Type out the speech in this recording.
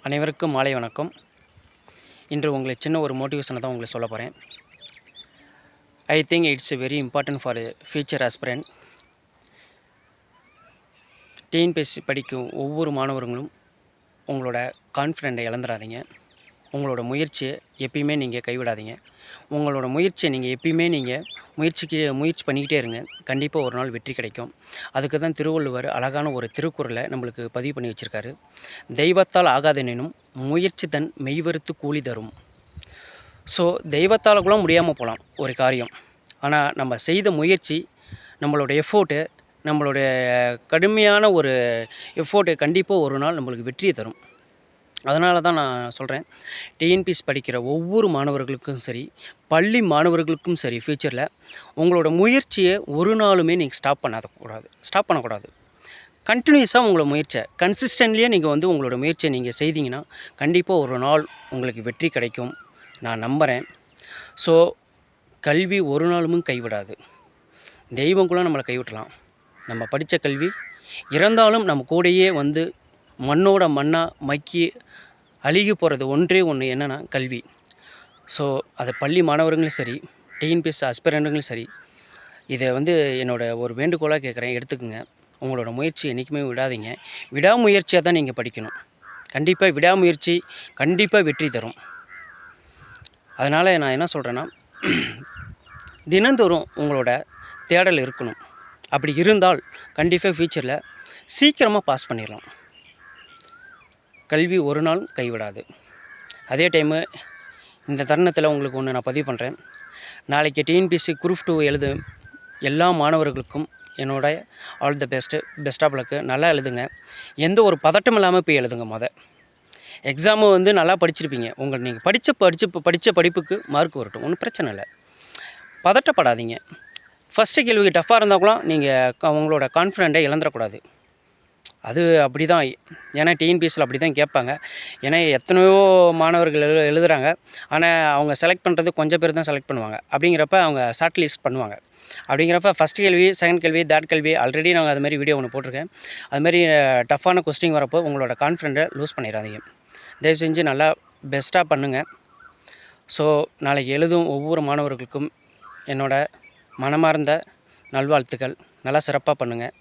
அனைவருக்கும் மாலை வணக்கம். இன்று உங்களுக்கு சின்ன ஒரு மோட்டிவேஷனை தான் உங்களுக்கு சொல்ல போகிறேன். I think it's very important for future aspirant. TNPSC படிக்கும் ஒவ்வொரு மாணவர்களும் உங்களோட கான்ஃபிடென்ட்டை இழந்துடாதீங்க. உங்களோட முயற்சியை எப்பயுமே நீங்கள் கைவிடாதீங்க. உங்களோட முயற்சியை நீங்கள் எப்பயுமே முயற்சி பண்ணிக்கிட்டே இருங்க. கண்டிப்பாக ஒரு நாள் வெற்றி கிடைக்கும். அதுக்கு தான் திருவள்ளுவர் அழகான ஒரு திருக்குறளை நம்மளுக்கு பதிவு பண்ணி வச்சுருக்காரு. தெய்வத்தால் ஆகாதெனினும் முயற்சி தன் மெய்வருத்து கூலி தரும். ஸோ தெய்வத்தால் கூட முடியாமல் போகலாம் ஒரு காரியம். ஆனால் நம்ம செய்த முயற்சி, நம்மளோட எஃபோர்ட்டு, நம்மளுடைய கடுமையான ஒரு எஃபோர்ட்டு கண்டிப்பாக ஒரு நாள் நம்மளுக்கு வெற்றியை தரும். அதனால தான் நான் சொல்கிறேன், டிஎன்பிஎஸ்சி படிக்கிற ஒவ்வொரு மாணவர்களுக்கும் சரி, பள்ளி மாணவர்களுக்கும் சரி, ஃப்யூச்சரில் உங்களோட முயற்சியை ஒரு நாளுமே நீங்கள் ஸ்டாப் பண்ணக்கூடாது. கண்டினியூஸாக உங்களோட முயற்சியை கன்சிஸ்டன்ட்லியே நீங்கள் உங்களோட முயற்சியை நீங்கள் செய்தீங்கன்னா கண்டிப்பாக ஒரு நாள் உங்களுக்கு வெற்றி கிடைக்கும் நான் நம்புகிறேன். ஸோ கல்வி ஒரு நாளும் கைவிடாது. தெய்வம் கூட நம்மளை கைவிடலாம். நம்ம படித்த கல்வி இறந்தாலும் நம்ம கூடையே மண்ணோட மண்ணாக மக்கி அழுகி போகிறது ஒன்றே ஒன்று என்னென்னா கல்வி. ஸோ அது பள்ளி மாணவர்களும் சரி, டிஎன்பிஎஸ்சி ஆஸ்பிரண்ட்டுங்களும் சரி, இதை என்னோடய ஒரு வேண்டுகோளாக கேட்குறேன், எடுத்துக்குங்க. உங்களோட முயற்சி என்றைக்குமே விடாதீங்க. விடாமுயற்சியாக தான் நீங்கள் படிக்கணும். கண்டிப்பாக விடாமுயற்சி கண்டிப்பாக வெற்றி தரும். அதனால் நான் என்ன சொல்கிறேன்னா, தினந்தோறும் உங்களோட தேடல் இருக்கணும். அப்படி இருந்தால் கண்டிப்பாக ஃப்யூச்சரில் சீக்கிரமாக பாஸ் பண்ணிடலாம். கல்வி ஒரு நாள் கைவிடாது. அதே டைமு இந்த தருணத்தில் உங்களுக்கு ஒன்று நான் பதிவு பண்ணுறேன். நாளைக்கு டிஎன்பிஎஸ்சி குரூப் 2 எழுதும் எல்லா மாணவர்களுக்கும் என்னோட all the best of luck. நல்லா எழுதுங்க. எந்த ஒரு பதட்டம் இல்லாமல் போய் எழுதுங்க. எக்ஸாமு நல்லா படிச்சிருப்பீங்க. நீங்கள் படித்த படிப்புக்கு மார்க் வரட்டும், ஒன்றும் பிரச்சனை இல்லை. பதட்டப்படாதீங்க. ஃபஸ்ட்டு கேள்விக்கு டஃப்பாக இருந்தால் கூட நீங்கள் உங்களோட கான்ஃபிடென்ட்டை இழந்துடக்கூடாது. அது அப்படி தான். ஏன்னா டிஎன்பிஎஸ்சியில் அப்படி தான் கேட்பாங்க. ஏன்னா எத்தனையோ மாணவர்கள் எழுதுகிறாங்க. ஆனால் அவங்க செலக்ட் பண்ணுறது கொஞ்சம் பேர் தான் செலக்ட் பண்ணுவாங்க. அப்படிங்கிறப்ப அவங்க ஷார்ட் லிஸ்ட் பண்ணுவாங்க. அப்படிங்கிறப்ப ஃபஸ்ட் கேள்வி, செகண்ட் கேள்வி, தேர்ட் கேள்வி ஆல்ரெடி நாங்கள் அதுமாதிரி வீடியோ ஒன்று போட்டிருக்கேன். அதுமாதிரி டஃப்பான கொஸ்டின் வரப்போ உங்களோட கான்ஃபிடென்ட்டை லூஸ் பண்ணிடாதீங்க. தயவு செஞ்சு நல்லா பெஸ்ட்டாக பண்ணுங்கள். ஸோ நாளைக்கு எழுதும் ஒவ்வொரு மாணவர்களுக்கும் என்னோட மனமார்ந்த நல்வாழ்த்துக்கள். நல்லா சிறப்பாக பண்ணுங்கள்.